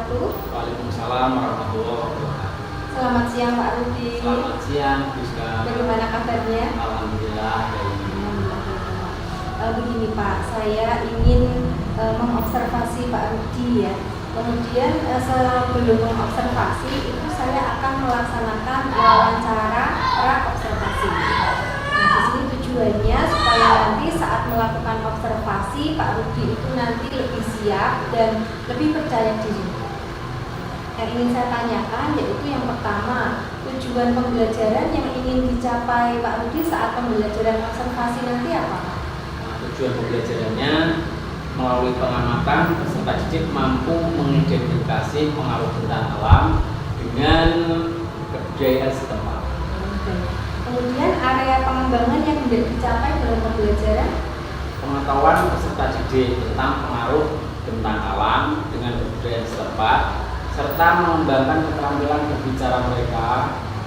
wabarakatuh. Waalaikumsalam warahmatullahi wabarakatuh. Selamat siang Pak Rudi. Selamat siang, Rizka. Bagaimana kabarnya? Alhamdulillah. Begini Pak, saya ingin mengobservasi Pak Rudi ya. Kemudian sebelum mengobservasi itu saya akan melaksanakan wawancara pra-observasi. Nah, di sini tujuannya supaya nanti saat melakukan observasi Pak Rudi itu nanti lebih siap dan lebih percaya diri. Yang ingin saya tanyakan yaitu yang pertama, tujuan pembelajaran yang ingin dicapai Pak Rudi saat pembelajaran observasi nanti apa? Tujuan pembelajarannya melalui pengamatan peserta didik mampu mengidentifikasi pengaruh bentang alam dengan kebudayaan setempat. Kemudian area pengembangan yang hendak dicapai dalam pembelajaran, Pengetahuan peserta didik tentang pengaruh bentang alam dengan kebudayaan setempat, serta mengembangkan keterampilan berbicara mereka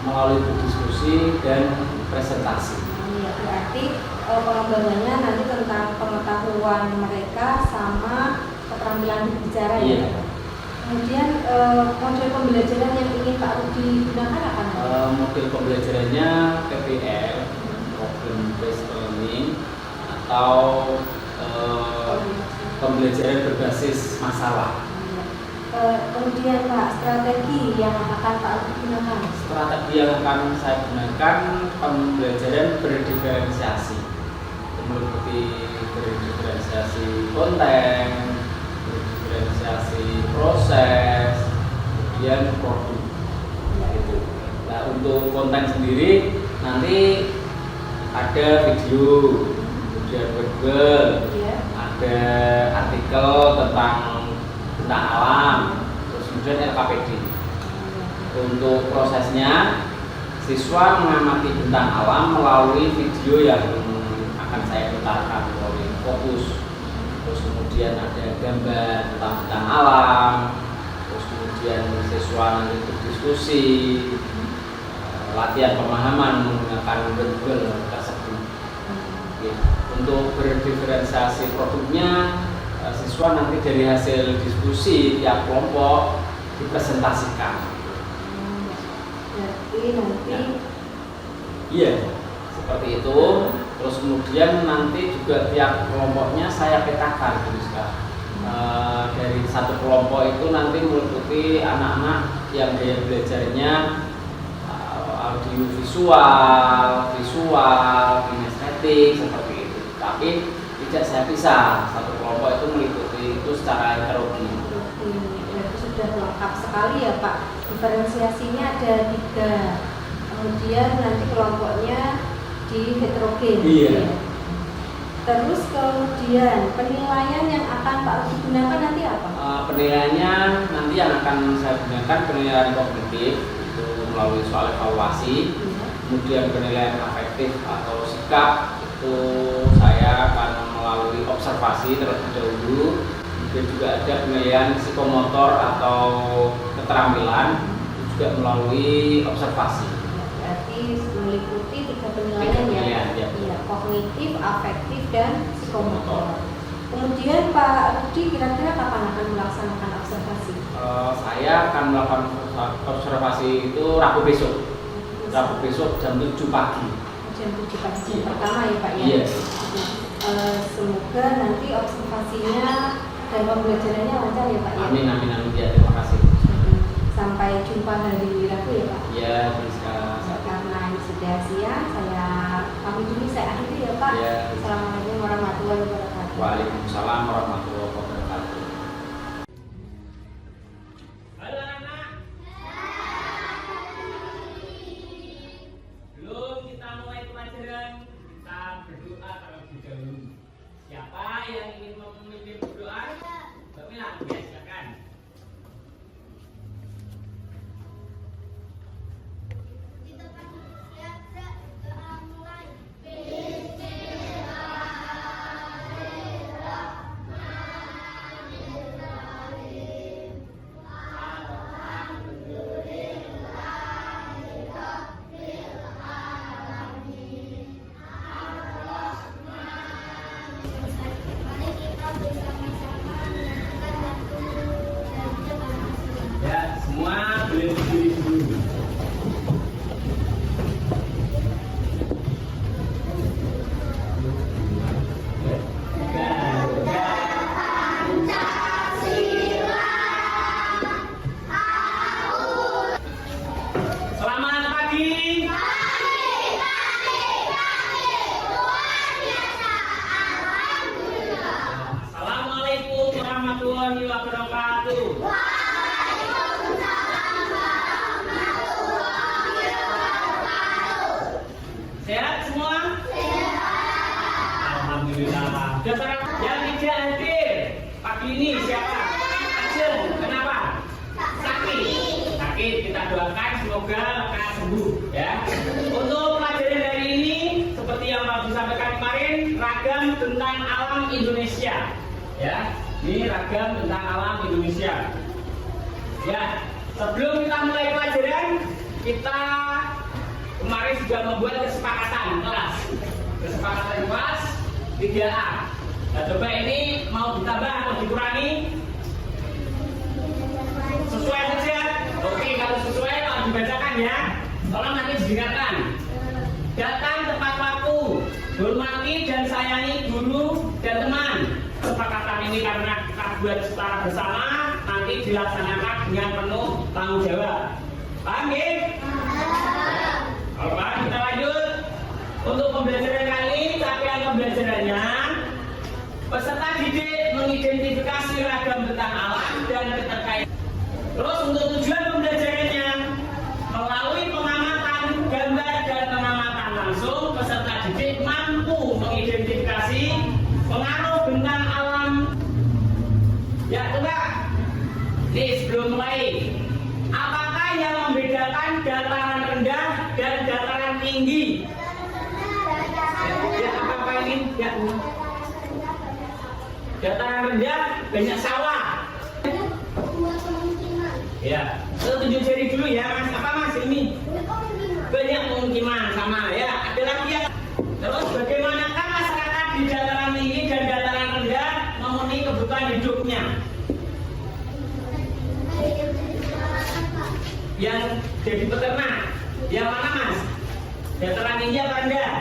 melalui berdiskusi dan presentasi. ya, berarti pengembangannya nanti tentang pengetahuan mereka sama keterampilan berbicara ya. Kemudian model pembelajaran yang ingin Pak Rudi gunakan apa? Model pembelajarannya PBL, Problem Based Learning, atau pembelajaran berbasis masalah. Kemudian Pak, strategi yang akan Pak Rudi gunakan? Strategi yang akan saya gunakan pembelajaran berdiferensiasi, meliputi berdiferensiasi konten, berdiferensiasi proses, kemudian produk. Itu. Nah, untuk konten sendiri nanti ada video, kemudian Google, ada artikel tentang alam, terus kemudian LKPD. Untuk prosesnya, siswa mengamati bentang alam melalui video yang akan saya putarkan melalui fokus. Terus kemudian ada gambar tentang bentang alam. Terus kemudian siswa nanti berdiskusi, latihan pemahaman menggunakan Google tersebut. Untuk berdiferensiasi produknya, siswa nanti dari hasil diskusi tiap kelompok dipresentasikan. Berarti nanti iya, seperti itu. Terus kemudian nanti juga tiap kelompoknya saya petakan, dari satu kelompok itu nanti meliputi anak-anak yang gaya belajarnya audiovisual, visual, kinestetik seperti itu. Tapi tidak saya pisah, satu kelompok itu meliputi itu secara heterogen. Berarti sudah lengkap sekali ya Pak. Diferensiasinya ada 3. Kemudian nanti kelompoknya di heterogen. Iya. Terus kemudian penilaian yang akan Pak Rudi gunakan nanti apa? Penilaiannya nanti yang akan saya gunakan penilaian kognitif itu melalui soal evaluasi. Kemudian penilaian afektif atau sikap itu saya akan melalui observasi terlebih dahulu. Kemudian juga ada penilaian psikomotor atau keterampilan itu juga melalui observasi. Berarti meliputi 3 penilaian ya. Iya, kognitif, afektif, dan psikomotor. Kemudian Pak Rudi kira-kira kapan akan melaksanakan observasi? Saya akan melakukan observasi itu Rabu besok. Rabu besok jam 7 pagi. Jam 7 pagi, jam pertama ya Pak ya? Iya. Semoga nanti observasinya dan pembelajarannya lancar ya Pak ya? Amin, amin, amin ya, terima kasih. Sampai jumpa hari Rabu ya Pak? Ya, bisa. Karena ini sudah siang, saya pamit dulu, saya akhiri ya Pak. Ya. Assalamualaikum warahmatullahi wabarakatuh. Waalaikumsalam warahmatullahi wabarakatuh. Halo anak-anak. Sebelum kita mulai pelajaran, kita berdoa terlebih dahulu. Siapa yang ingin memimpin berdoa? Mbak Mila, ya silakan. Bismillahirrahmanirrahim. warahmatullahi wabarakatuh. Sehat semua? Alhamdulillah. Dasar yang tidak hadir pagi ini siapa? Acil, kenapa? Sakit. Kita doakan semoga lekas sembuh ya. Untuk pelajaran hari ini seperti yang Pak disampaikan kemarin, ragam tentang alam Indonesia. Ya, ini ragam tentang alam Indonesia. Ya, sebelum kita mulai pelajaran, kita kemarin sudah membuat kesepakatan kelas 3A. Nah, coba ini mau ditambah atau dikurangi? Sesuai saja. Oke, kalau sesuai kalau dibacakan ya. Tolong nanti didengarkan. Datang tepat waktu, hormati dan sayangi guru dan teman. Kesepakatan ini karena kita buat secara bersama, nanti dilaksanakan dengan penuh tanggung jawab. Paham ya? Kalau paham kita lanjut. Untuk pembelajaran kali ini, capaian pembelajarannya, peserta didik mengidentifikasi ragam tentang alam dan keterkaitan. Terus untuk tujuan pembelajarannya, melalui pengamatan gambar dan pengamatan langsung, peserta didik mampu mengidentifikasi pengaruh bentang alam. Ya, coba. Nih sebelum mulai, apakah yang membedakan dataran rendah dan dataran tinggi? Ya, apa ini? Ya. Dataran rendah banyak sawah. Ya, tunjuk jari dulu ya Mas. Apa Mas ini? Banyak pemukiman sama ya. Ada lagi ya. Terus bagaimanakah masyarakat di dataran tinggi dan dataran rendah memenuhi kebutuhan hidupnya? Yang jadi peternak, yang mana Mas? Dataran tinggi apa rendah?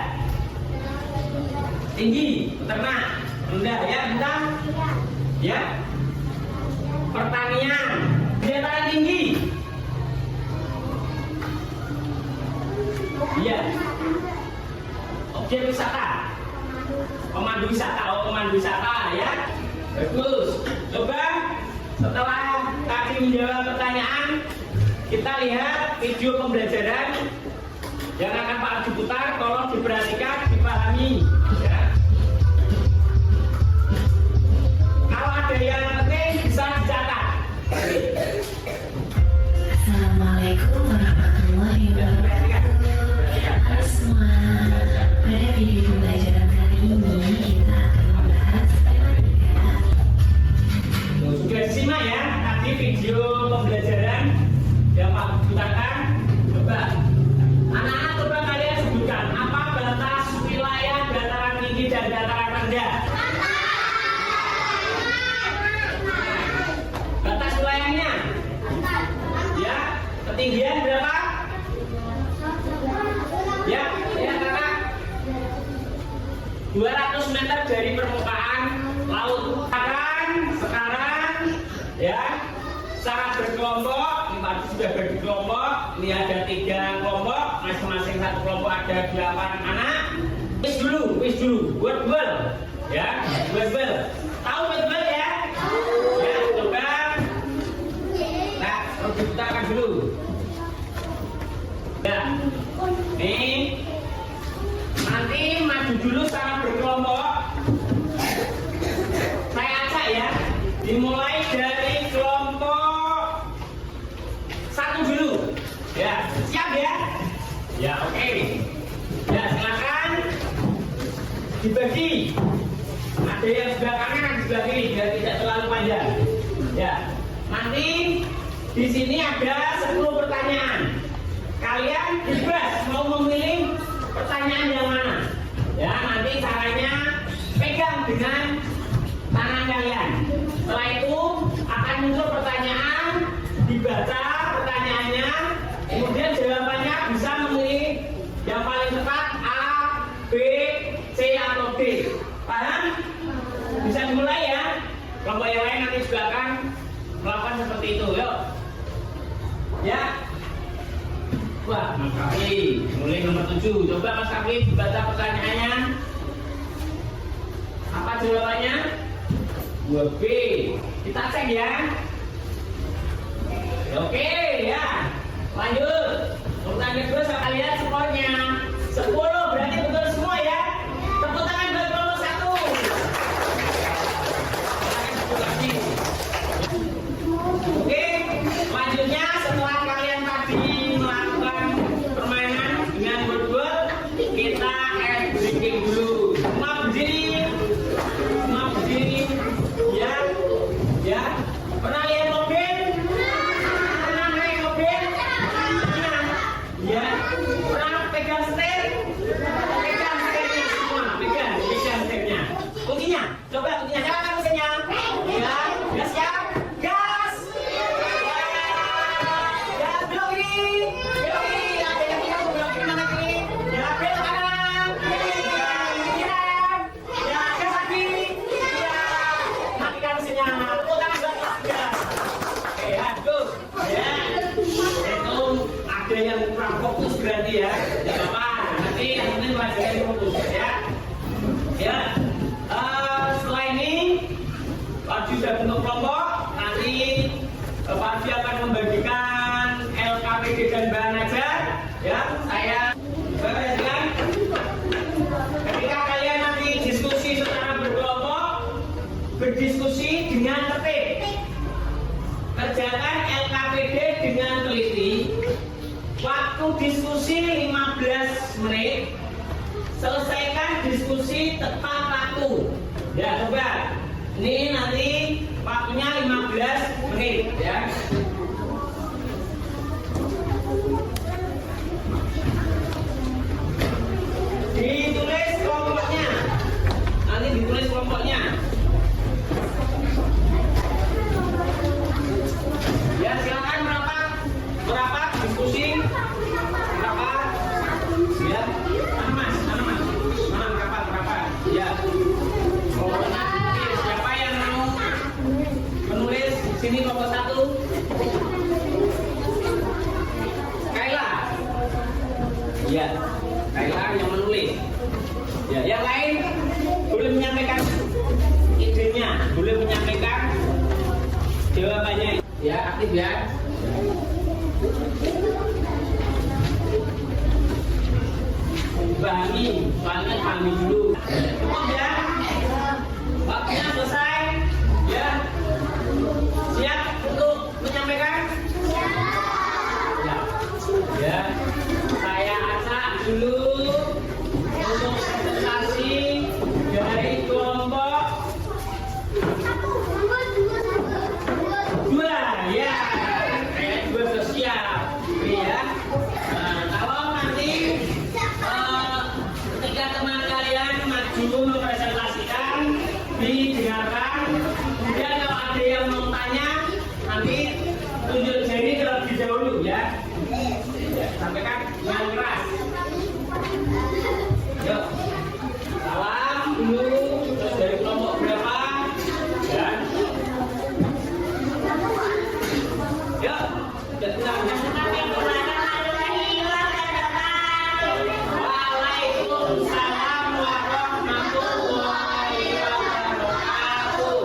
Tinggi, peternak. Rendah ya, bentang? Ya. Pertanian, dataran tinggi. Iya. Objek wisata. Pemandu wisata ya. Bagus. Coba setelah tadi menjawab pertanyaan, kita lihat video pembelajaran yang akan Pak Ardi putar. Tolong diperhatikan, dipahami ya. Kalau ada yang penting bisa dicatat. Assalamualaikum warahmatullahi wabarakatuh. Halo semua. Pada video pembelajaran kali ini kita akan membahas tema 3A. Sudah disimak ya tadi video pembelajaran yang Pak putarkan. Coba anak-anak coba kalian sebutkan apa batas wilayah dataran tinggi dan dataran rendah. Batas wilayahnya ya, ketinggian berapa? Ya kakak, 200 meter dari permukaan laut. Sekarang ya, secara berkelompok, ini tadi sudah bagi kelompok. Ini ada 3 kelompok, masing-masing satu kelompok ada 8 anak. Quiz dulu, buat bel ya, buat bel. Tahu buat bel ya? Ya, coba. Nah, harus diputarkan dulu. Ya, nih nanti maju dulu secara berkelompok. Saya acak ya, dimulai dari kelompok 1 dulu. Ya, siap ya? Ya, oke. Ya, silakan dibagi. Ada yang sebelah kanan, ada sebelah kiri, biar tidak terlalu panjang. Ya, nanti di sini ada 10 pertanyaan. Kalian bebas mau memilih pertanyaan yang mana. Ya, nanti caranya pegang dengan tangan kalian. Setelah itu akan muncul pertanyaan, dibaca pertanyaannya, kemudian jawabannya bisa memilih yang paling tepat A, B, C atau D. Paham? Bisa dimulai ya. Kelompok yang lain nanti juga akan melakukan seperti itu. Yuk. Ya. Wah, Mas Kafli, mulai nomor 7. Coba Mas Kafli dibaca pertanyaannya. Apa jawabannya? 2B. Kita cek ya. Oke ya. Lanjut. Pertanyaan kedua saya lihat skornya 10, berarti betul semua ya. Tepuk tangan buat kelompok 1. Oke, selanjutnya setelah kalian tadi melakukan permainan dengan berdua, kita ice breaking dulu. Semua berdiri, ya, ya. Pernah lihat mobil? Pernah naik mobil? Ya. Pernah pegang setir? Pegang setirnya semua, pegang setirnya. Kuncinya, coba kuncinya, nyalakan mesinnya. Ya, ya siap. Gas! Ya, belok kiri. Belok kiri. Ada yang bilang belok kiri mana kiri? Ya, belok kanan. Ya, ya, gas lagi. Ya, matikan mesinnya. Putar belakang gas. Oke, aduh. Ya, itu ada yang kurang fokus berarti ya. Tidak apa-apa. Nanti yang penting pelajaran fokus ya. Ya. Setelah ini Pak Ji sudah bentuk kelompok, nanti Pak Ji akan membagikan LKPD dan bahan ajar ya. Saya perhatikan ketika kalian nanti diskusi secara berkelompok, berdiskusi dengan tertib, kerjakan LKPD dengan teliti. Waktu diskusi 15 menit, selesaikan diskusi tepat waktu. Ya, coba. Ini nanti waktunya 15 menit ya. Ditulis kelompoknya. Nanti ditulis kelompoknya. Ya, silakan merapat diskusi. Merapat. Ya. Mana merapat. Ya. Siapa yang mau menulis sini kelompok 1? Kaila. Ya, Kaila yang menulis. Ya, yang lain boleh menyampaikan idenya, boleh menyampaikan jawabannya. Ya, aktif ya. Pahami dulu. Cukup ya. Waktunya selesai. Ya. Siap untuk menyampaikan? Ya. Ya. Saya acak dulu untuk presentasi dari kelompok 2 ya. Saya juga sudah siap. Ya. Nah, kalau nanti ketika teman kalian maju mempresentasikan, didengarkan. Kemudian kalau ada yang mau tanya, nanti tunjuk jari terlebih dahulu ya. Sampaikan dengan keras. Yuk, salam dulu. Terus dari kelompok berapa? Ya. Yuk, Waalaikumsalam warahmatullahi wabarakatuh.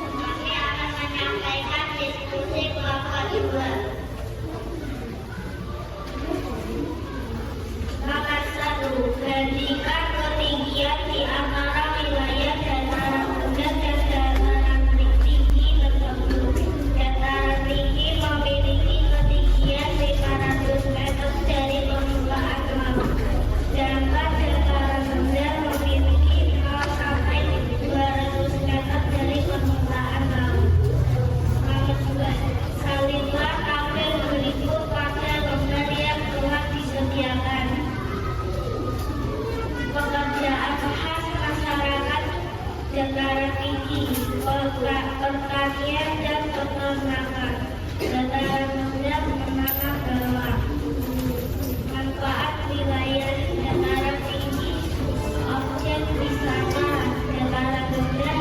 Kami akan menyampaikan diskusi kelompok 2. Nomor 1, bandingkan ketinggian di antara wilayah dataran rendah dan dataran tinggi tertentu. Dataran tinggi memiliki ketinggian 500 meter dari permukaan laut, sedangkan dataran rendah memiliki 0 sampai 200 meter dari permukaan laut. Nomor 2, salinlah tabel berikut pada lembar yang telah disediakan. Pekerjaan khas masyarakat dataran tinggi, pertanian dan peternakan. Dataran rendah menengah bawah. Manfaat wilayah dataran tinggi, objek wisata dataran rendah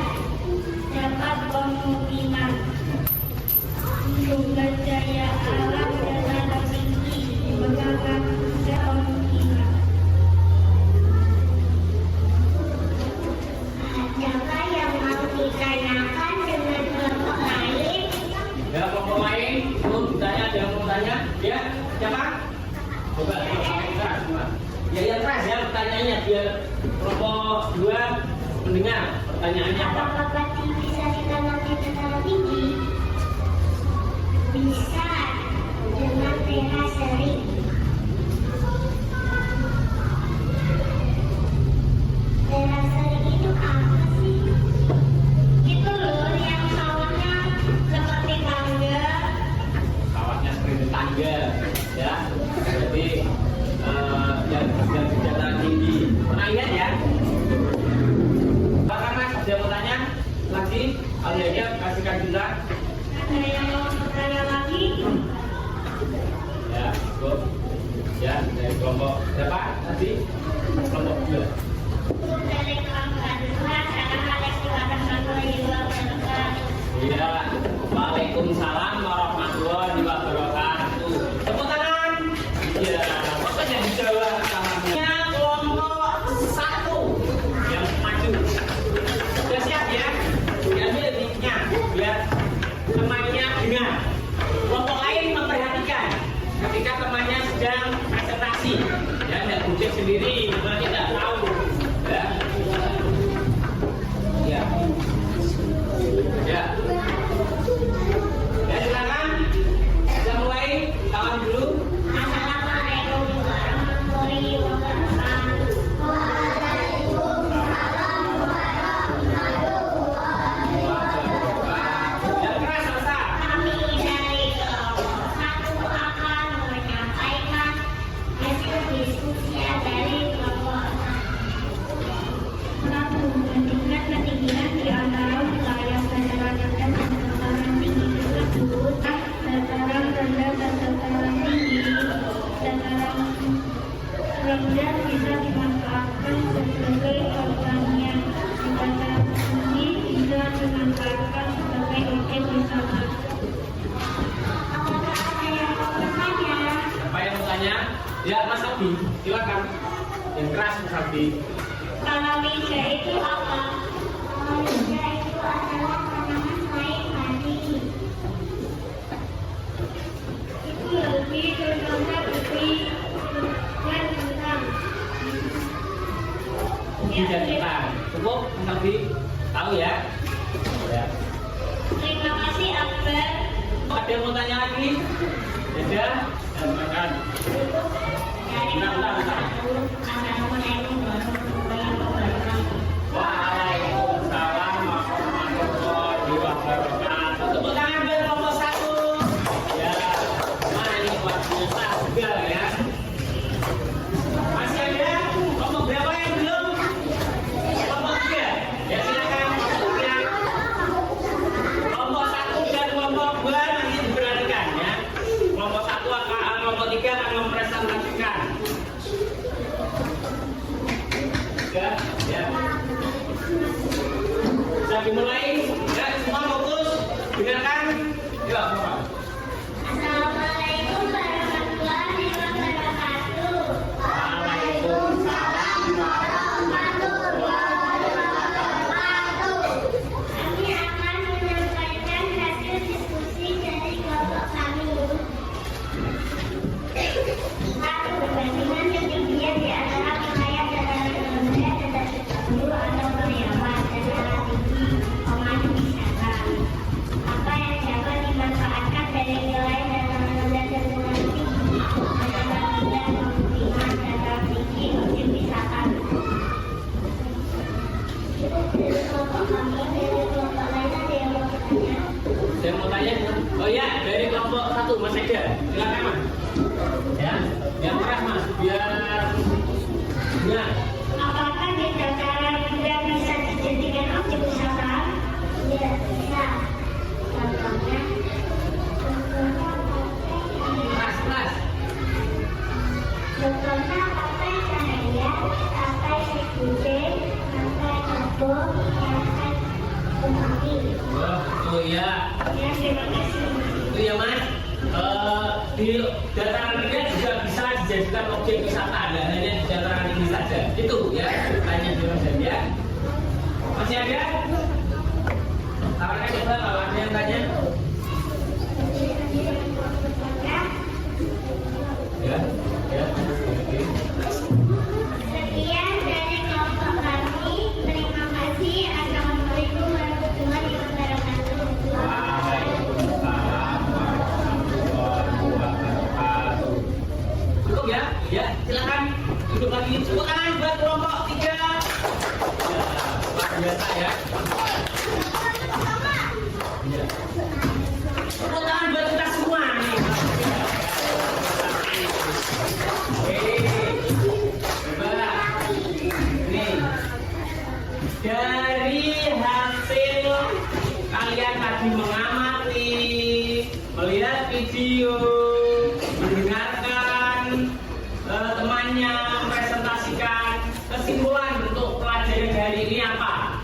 dapat pemukiman. Sumber daya alam dataran tinggi mengangkat pemukiman. Siapa yang mau ditanyakan? Ya, siapa? Coba yang keras semua. Ya yang keras ya pertanyaannya biar kelompok 2 mendengar pertanyaannya apa. Apakah pati bisa ditanam di dataran tinggi? Bisa dengan pH sering. pH sering itu apa sih? Itu loh yang sawahnya seperti tangga. Sawahnya seperti tangga, ya. Berarti yang di dataran tinggi. Pernah lihat ya? Pak Mas, ada yang mau tanya lagi? Kalau ya kasihkan juga. Ada yang mau bertanya lagi? Ya, cukup. Ya, dari kelompok berapa tadi? Kelompok 2. Dari kelompok 2, salam alaikum warahmatullahi wabarakatuh. Iya, waalaikumsalam warahmatullahi wabarakatuh. Tepuk tangan. Iya, pokoknya dijawab salamnya. Kelompok 1 yang maju. Sudah siap ya? Diambil mic-nya biar temannya dengar. Kelompok lain memperhatikan ketika temannya sedang presentasi. Ya, tidak bujuk sendiri, karena tidak tahu. Ya. Ya. Ya. Ya, silakan. Kita mulai. Kawan dulu. Assalamualaikum warahmatullahi wabarakatuh. Ya, keras, Salsa. Kami dari kelompok 1 akan menyampaikan hasil diskusi dari kelompok 1. Tingkat ketinggian di antara wilayah dataran rendah dan dataran tinggi tersebut. Dataran rendah dan dataran tinggi. Dataran rendah bisa dimanfaatkan sebagai pertanian. Dataran tinggi bisa dimanfaatkan sebagai objek wisata. Apakah ada yang mau bertanya? Apa yang mau tanya? Ya, Mas Abi, silakan. Yang keras, Mas Abi. Palawija itu apa? Palawija itu adalah tanaman selain padi. Itu lebih terkenal lebih dan kentang. Tidak kita. Cukup, Mas Abi. Tahu ya? Ya. Terima kasih Akbar. Ada yang mau tanya lagi? Ada? Silakan. Dari kelompok 1. Assalamualaikum warahmatullahi wabarakatuh. Waalaikumsalam warahmatullahi wabarakatuh. Tepuk tangan buat kelompok 1. Ya, ini buat biasa juga ya. Masih ada? Kelompok berapa yang belum? Kelompok 3. Ya, silakan. Kelompok 1 dan kelompok 2 nanti diberanikan ya. Kelompok 1 akan, kelompok 3 akan mempresentasikan. Ya, ya. Sudah dimulai, ya semua fokus, dengarkan. Ya, semua. Assalamualaikum warahmatullahi wabarakatuh. Waalaikumsalam warahmatullahi wabarakatuh. Kami akan menyampaikan hasil diskusi dari kelompok kami. 1. Perbandingan ketinggian di antara wilayah dataran rendah dan dataran tinggi atau pemilihan dataran tinggi pemandu wisata. Apa yang dapat dimanfaatkan dari wilayah dataran rendah dan dataran tinggi? Dataran rendah pemukiman, dataran tinggi objek wisata. Itu dari kelompok kami. Dari kelompok lain ada yang mau bertanya? Saya mau tanya, oh ya dari kelompok 1 Mas Ega, silakan Mas. Ya, yang keras Mas, biar dengar. Apakah di dataran rendah bisa dijadikan objek wisata? Ya, bisa. Contohnya, Keras, keras. contohnya pantai Cahaya, pantai Sekuje, pantai Abo, pantai Kumari. Oh ya, Ya, terima kasih. itu ya Mas. Di dataran rendah juga bisa dijadikan objek wisata, dan hanya di dataran tinggi saja. Itu ya, tanya di Mas ya. Masih ada? Tawarkan coba kalau ada yang tanya. Jadi, ada yang mau bertanya? Ya. Tepuk tangan buat kita semua nih. Hebat. Nih. Dari hasil kalian tadi mengamati, melihat video, mendengarkan temannya mempresentasikan, kesimpulan untuk pelajaran hari ini apa?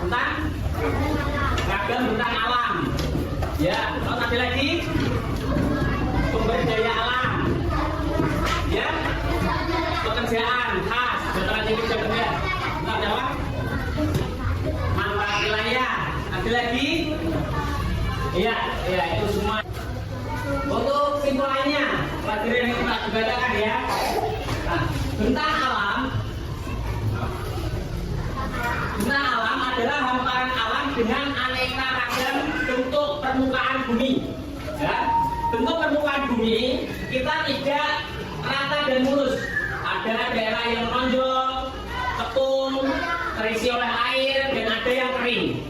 Tentang ragam tentang alam. Ya, kalau ada lagi sumber daya alam. Ya, pekerjaan khas dataran tinggi Jawa Tengah. Enggak ada apa? Manfaat wilayah. Ada lagi? Iya, iya itu semua. Untuk kesimpulannya, pelajaran yang kita bacakan ya. Nah, bentang alam. Bentang alam adalah hamparan alam dengan aneka ragam bentuk permukaan bumi. Ya, bentuk permukaan bumi kita tidak rata dan mulus. Ada daerah yang menonjol, kepung, terisi oleh air, dan ada yang kering.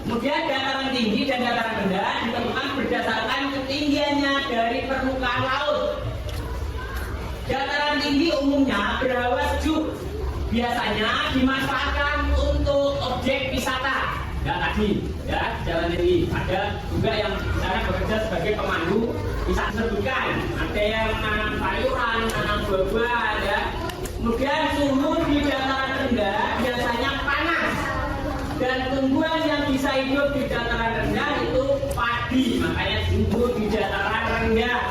Kemudian dataran tinggi dan dataran rendah ditentukan berdasarkan ketinggiannya dari permukaan laut. Dataran tinggi umumnya berhawa sejuk, biasanya dimanfaatkan untuk objek wisata. Ya tadi, ya jalan tinggi. Ada juga yang sana bekerja sebagai pemandu wisata sebutkan. Ada yang menanam sayuran, menanam buah-buahan, ya. Kemudian suhu di dataran rendah biasanya panas. Dan tumbuhan yang bisa hidup di dataran rendah itu padi, makanya tumbuh di dataran rendah.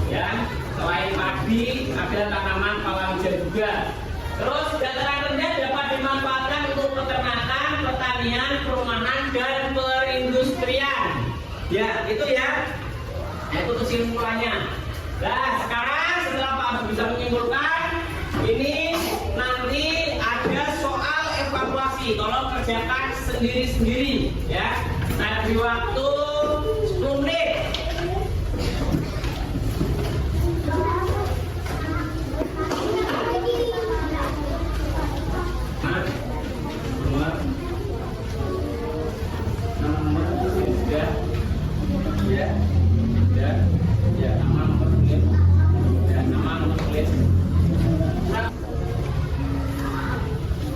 Ya, selain padi ada tanaman palawija juga. Terus dataran rendah dapat dimanfaatkan untuk peternakan, pertanian, perumahan dan perindustrian. Ya, itu ya. Nah, itu kesimpulannya. Nah, sekarang setelah Pak Abu bisa menyimpulkan, ini nanti ada soal evaluasi. Tolong kerjakan sendiri-sendiri ya. Saya beri waktu 10 menit.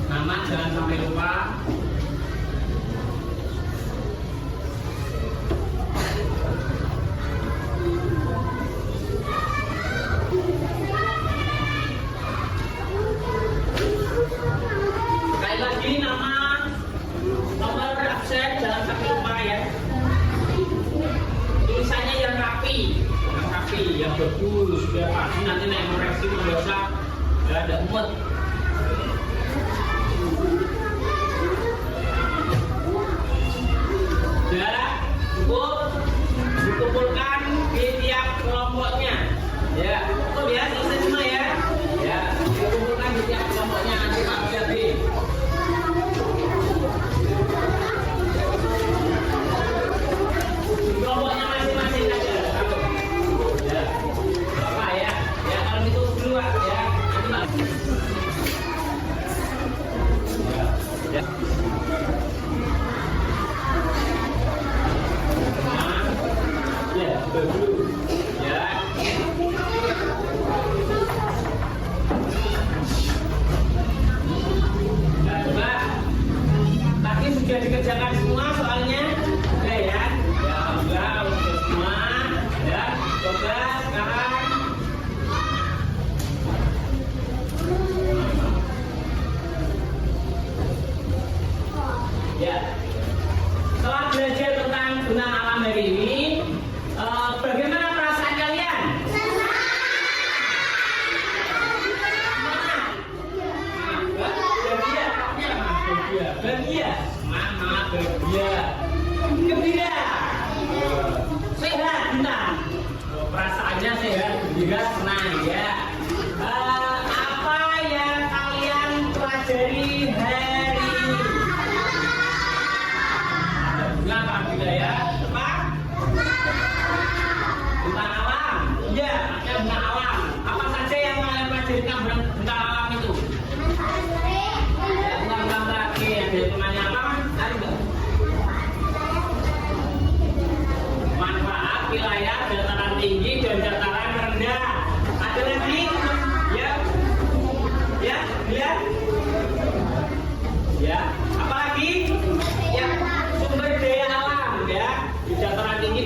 Nama jangan sampai lupa. Sekali lagi nama, nomor absen jangan sampai lupa ya. Tulisannya yang rapi, yang bagus, biar pasti nanti naik koreksi biasa nggak ada muat. Ya, cukup dikumpulkan di tiap kelompoknya. Ya, cukup ya, selesai semua ya. Ya, dikumpulkan di tiap kelompoknya nanti Pak Jadi. Kelompoknya masing-masing aja. Ya, apa ya? Ya kalau itu dua ya. Nanti ya. Ya, dulu ya. Nah, coba tadi sudah dikerjakan semua soalnya, oke ya. Ya, sudah semua. Ya, coba sekarang. Ya, setelah belajar tentang alam hari ini, bagaimana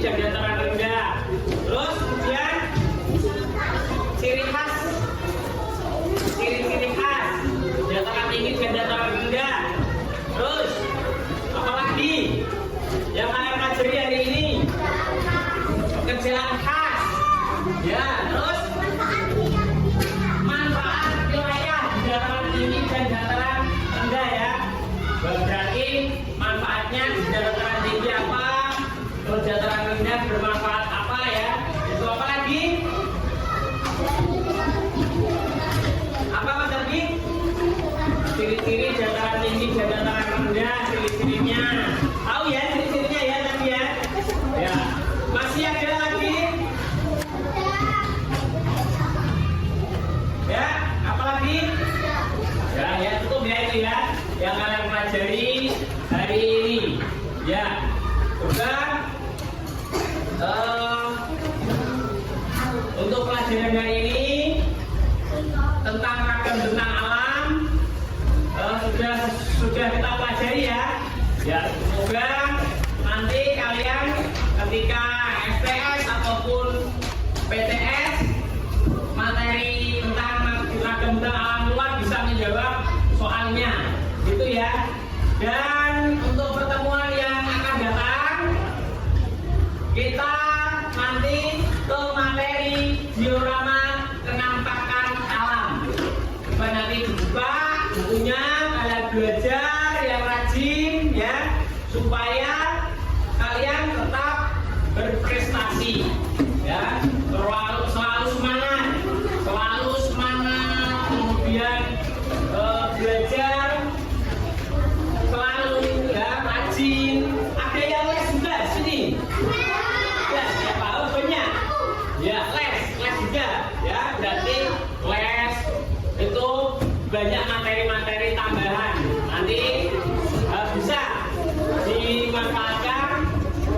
dan dataran rendah. Terus kemudian ciri khas dataran tinggi dan dataran rendah. Terus apalagi yang kalian pelajari hari ini? Pekerjaan khas. Ya, terus manfaat wilayah di dataran tinggi dan dataran rendah ya. Berarti manfaatnya di dataran tinggi apa, terus dataran rendah bermanfaat apa ya? Itu apa lagi? Apa Mas Ardi? Ciri-ciri dataran tinggi dan dataran rendah, ciri-cirinya. Tahu ya ciri-cirinya ya tadi ya? Ya. Masih ada lagi? Ya, apa lagi? Ya cukup ya itu ya yang kalian pelajari hari ini. Ya, juga untuk pelajaran hari ini tentang ragam bentang alam sudah kita pelajari ya. Ya, semoga nanti kalian ketika STS ataupun PTS materi tentang ragam bentang alam luar bisa menjawab soalnya, gitu ya. Dan untuk pertemuan yang akan datang, kita nanti ke materi diorama kenampakan alam. Coba nanti dibuka bukunya, kalian belajar yang rajin ya, supaya kalian tetap berprestasi ya, selalu semangat, kemudian belajar selalu ya, rajin. Ada yang les juga sini. Ya, siapa? Oh, banyak. Ya, les juga ya, berarti les itu banyak materi-materi tambahan. Nanti bisa dimanfaatkan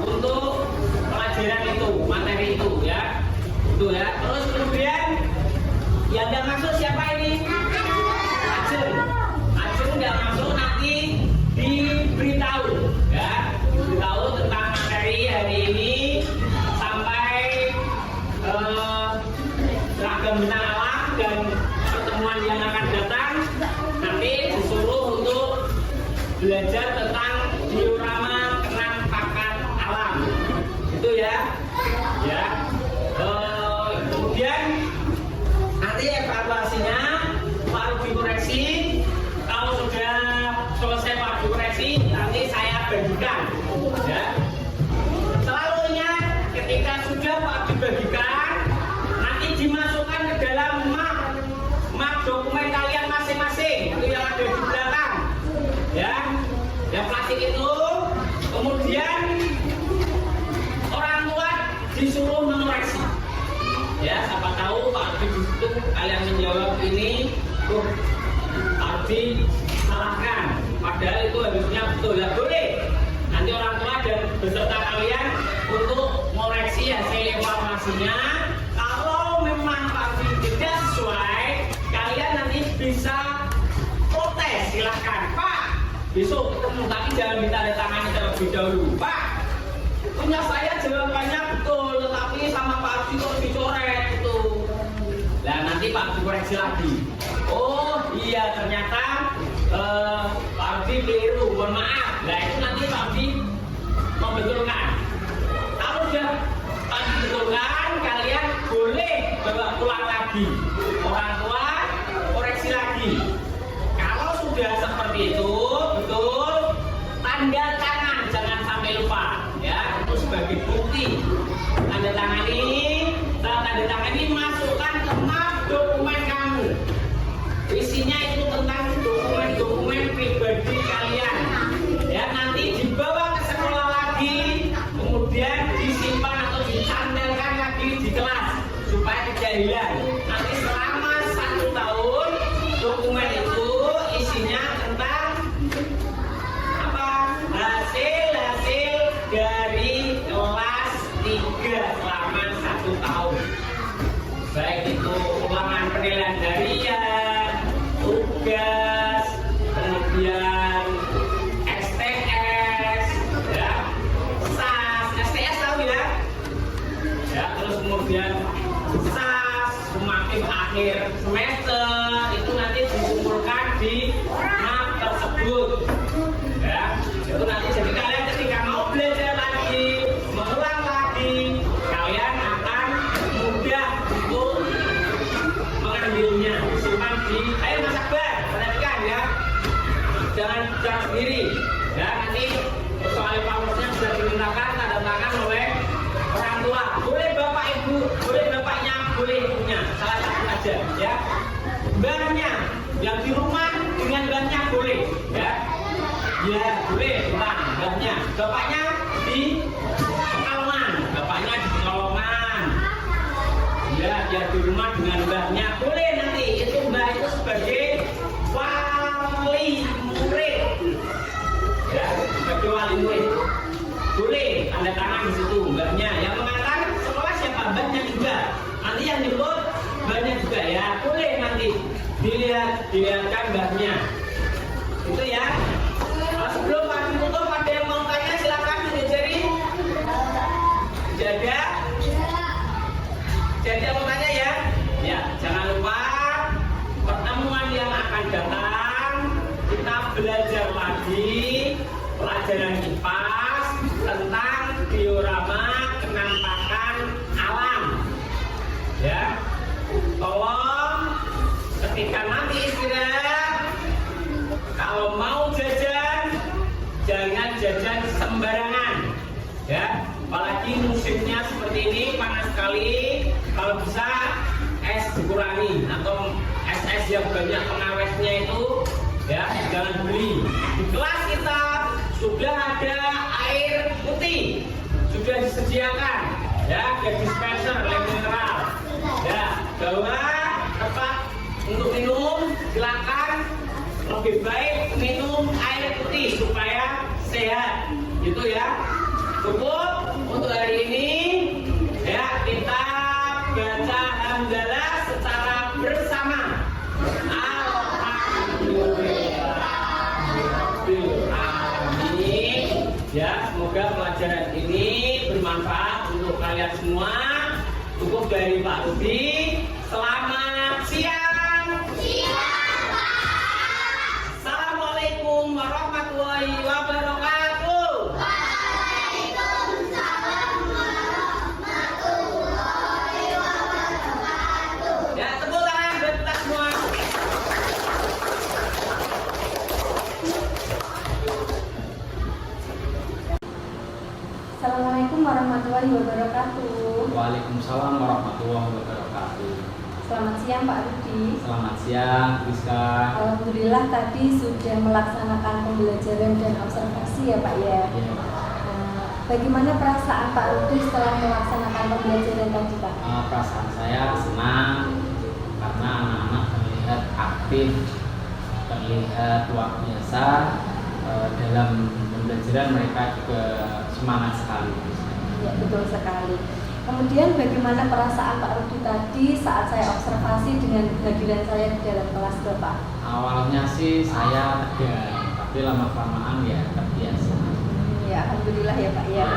untuk pelajaran itu, materi itu ya. Itu ya. Terus kemudian yang nggak masuk siapa ini? Ajeng nggak masuk, nanti diberitahu ya, diberitahu tentang materi hari ini sampai ragam bentang alam dan pertemuan yang akan datang. Nanti disuruh untuk belajar tentang diorama kenampakan alam, itu ya. Kemudian nanti evaluasinya baru dikoreksi. Kalau sudah selesai baru dikoreksi, nanti saya bagikan ya. Selalu ingat, ketika sudah dibagikan, nanti dimasukkan ke dalam map dokumen kalian masing-masing, itu yang ada di belakang ya, yang plastik itu. Kemudian orang tua disuruh mengoreksi ya. Siapa tahu Pak Ardi di situ kalian menjawab ini tuh Ardi salahkan, padahal itu harusnya betul ya. Boleh nanti orang tua dan beserta kalian untuk mengoreksi hasil evaluasinya. Kalau memang Pak Ardi tidak sesuai, kalian nanti bisa protes, silahkan Pak, besok ketemu, tapi jangan ditandatangani terlebih dahulu. Pak, punya saya jawabannya betul, tetapi sama Pak Ardi kok dicoret itu. Nah nanti Pak Ardi koreksi lagi. Oh iya, ternyata Pak Ardi keliru, mohon maaf. Nah itu nanti Pak Ardi membetulkan. Kalau sudah Pak Ardi betulkan, kalian boleh bawa pulang lagi. Orang tua koreksi lagi. Kalau sudah seperti itu, betul, tanda tangan, jangan sampai lupa ya, itu sebagai bukti. Tanda tangan ini masukkan ke map dokumen kamu. Isinya itu tentang dokumen pribadi kalian ya, nanti dibawa ke sekolah lagi, kemudian disimpan atau dicantelkan lagi di kelas supaya tidak hilang. Nanti selama 1 tahun dokumen itu isinya tentang apa? Hasil dari kelas 3 selama 1 tahun. Baik itu ulangan penilaian harian, tugas, kemudian STS, ya, SAS, STS tahu ya? kemudian SAS, semakin akhir semester itu nanti dikumpulkan di map tersebut. Ya, itu nanti jadi kalian ketika mau belajar lagi, mengulang lagi, kalian akan mudah untuk mengambilnya. Simpan di, ayo Mas Akbar, perhatikan ya, jangan sendiri. Ya, nanti soal evaluasinya sudah dimintakan tanda tangan oleh orang tua. Boleh bapak ibu, boleh bapaknya, boleh ibunya, salah satu aja ya. Mbahnya yang di rumah dengan mbahnya boleh ya. Ya boleh, mbahnya. Bapaknya di Pekalongan, bapaknya di Pekalongan. Ya, dia di rumah dengan mbahnya boleh, nanti itu mbah itu sebagai wali murid. Ya, sebagai wali murid boleh tanda tangan di situ mbahnya. Yang mengantar sekolah siapa? Mbahnya juga. Nanti yang nyebut mbahnya juga ya, boleh nanti dilihatkan mbahnya. Itu ya. Sebelum Pak ditutup, ada yang mau tanya silakan menjadi. Jaga. Jadi mau tanya ya. Ya, jangan lupa pertemuan yang akan datang kita belajar lagi pelajaran IPAS tentang diorama penampakan alam. Ya, tolong ketika nanti istirahat, kalau mau jajan jangan jajan sembarangan. Ya, apalagi musimnya seperti ini panas sekali. Kalau bisa es dikurangi atau es yang banyak pengawetnya itu ya jangan beli. Di kelas kita sudah ada air putih, sudah disediakan ya, ada dispenser oleh mineral ya, bawa tempat untuk minum, silakan. Lebih baik minum air putih supaya sehat gitu ya. Cukup untuk hari ini ya, kita baca hamdalah secara bersama. Amin. Ya, semoga pelajaran ini bermanfaat untuk kalian semua. Cukup dari Pak Rudi. Selamat siang. Assalamualaikum warahmatullahi wabarakatuh. Ya, tepuk tangan buat kita semua. Assalamualaikum warahmatullahi wabarakatuh. Waalaikumsalam warahmatullahi wabarakatuh. Selamat siang Pak Rudi. Selamat siang, Rizka. Alhamdulillah tadi sudah melaksanakan pembelajaran dan observasi ya Pak ya. Ya. Bagaimana perasaan Pak Rudi setelah melaksanakan pembelajaran tadi Pak? Perasaan saya senang karena anak-anak terlihat aktif, terlihat luar biasa dalam pembelajaran, mereka juga semangat sekali. Ya betul sekali. Kemudian bagaimana perasaan Pak Rudi tadi saat saya observasi dengan kehadiran saya di dalam kelas Bapak? Awalnya sih saya tegang, tapi lama-kelamaan ya terbiasa. Ya alhamdulillah ya Pak ya.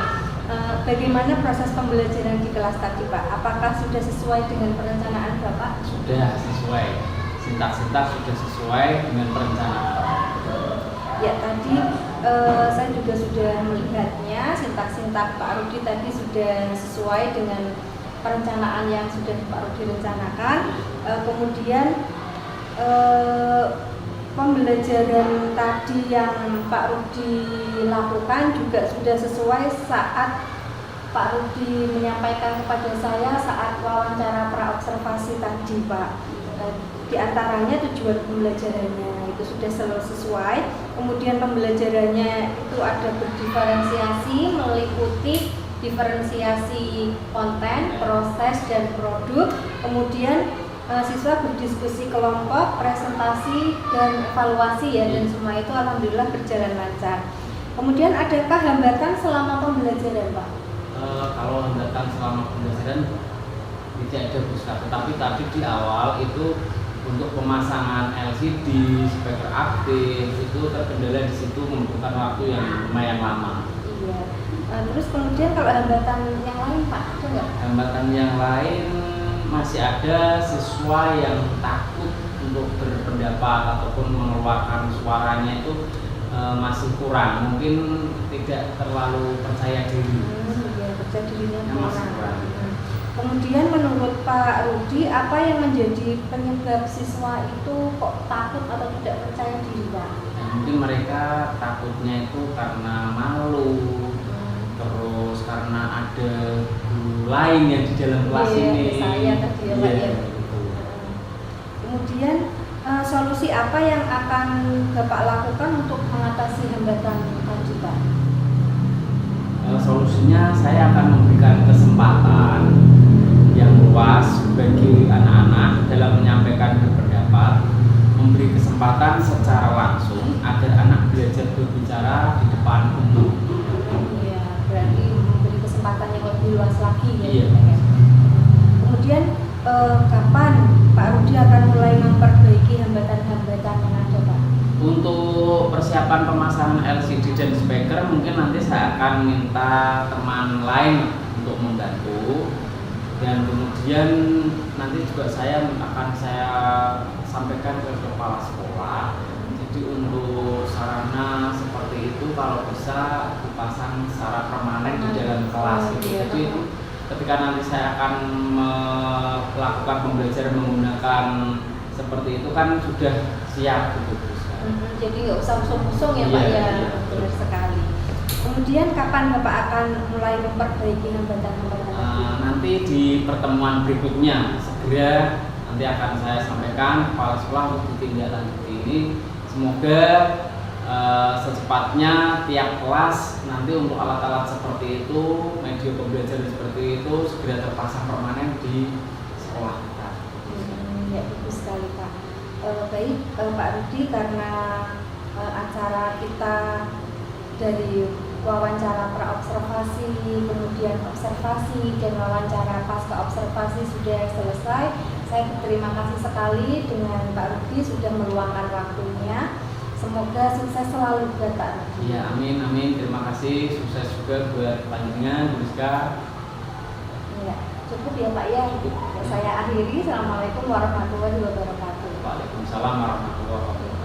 Bagaimana proses pembelajaran di kelas tadi Pak? Apakah sudah sesuai dengan perencanaan Bapak? Sudah sesuai, sintak-sintak sudah sesuai dengan perencanaan. Ya tadi saya juga sudah melihatnya, sintak-sintak Pak Rudi tadi sudah sesuai dengan perencanaan yang sudah Pak Rudi rencanakan. Kemudian pembelajaran tadi yang Pak Rudi lakukan juga sudah sesuai saat Pak Rudi menyampaikan kepada saya saat wawancara praobservasi tadi Pak. Di antaranya tujuan pembelajarannya itu sudah sesuai. Kemudian pembelajarannya itu ada berdiferensiasi, meliputi diferensiasi konten, proses, dan produk. Kemudian siswa berdiskusi kelompok, presentasi, dan evaluasi ya, dan semua itu alhamdulillah berjalan lancar. Kemudian adakah hambatan selama pembelajaran Pak? Kalau hambatan selama pembelajaran tidak ada Buska, tetapi tadi di awal itu untuk pemasangan LCD, speaker aktif itu terkendala di situ, membutuhkan waktu yang lumayan lama. Iya. Terus kemudian kalau hambatan yang lain Pak, ada nggak? Hambatan yang lain masih ada siswa yang takut untuk berpendapat ataupun mengeluarkan suaranya itu masih kurang, mungkin tidak terlalu percaya diri. Ya, percaya dirinya Yang masih kurang. kurang. Kemudian menurut Pak Rudi, apa yang menjadi penyebab siswa itu kok takut atau tidak percaya diri Pak? Nah, mungkin mereka takutnya itu karena malu, terus karena ada guru lain yang di dalam kelas Iya, ini. saya tadi ya, Pak, ya. Gitu. Kemudian solusi apa yang akan Bapak lakukan untuk mengatasi hambatan tadi Pak? Solusinya saya akan memberikan kesempatan yang luas bagi anak-anak dalam menyampaikan berpendapat, memberi kesempatan secara langsung agar anak belajar berbicara di depan umum. Iya, berarti memberi kesempatan yang lebih luas lagi ya. Iya. Pak, ya. Kemudian kapan Pak Rudi akan mulai memperbaiki hambatan-hambatan yang ada Pak? Untuk persiapan pemasangan LCD dan speaker mungkin nanti saya akan minta teman lain untuk membantu, dan kemudian nanti juga akan saya sampaikan ke kepala sekolah. Jadi untuk sarana seperti itu kalau bisa dipasang secara permanen di dalam kelas gitu. Jadi itu ketika nanti saya akan melakukan pembelajaran menggunakan seperti itu kan sudah siap gitu. Jadi nggak usah usung-usung ya Pak Iya, ya, iya. benar sekali. Kemudian kapan Bapak akan mulai memperbaiki hambatan-hambatan tadi? Nanti di pertemuan berikutnya segera nanti akan saya sampaikan kepala sekolah untuk ditindaklanjuti ini. Semoga secepatnya tiap kelas nanti untuk alat-alat seperti itu, media pembelajaran seperti itu segera terpasang permanen di sekolah kita. Ya, bagus sekali Pak. Baik Pak Rudi, karena acara kita dari wawancara praobservasi, kemudian observasi dan wawancara pasca observasi sudah selesai. Saya berterima kasih sekali dengan Pak Rudi sudah meluangkan waktunya. Semoga sukses selalu buat Pak Rudi. Ya, amin amin. Terima kasih. Sukses juga buat panjenengan, Bu Rizka. Ya, cukup ya Pak ya. Saya akhiri. Assalamualaikum warahmatullahi wabarakatuh. Waalaikumsalam warahmatullahi wabarakatuh.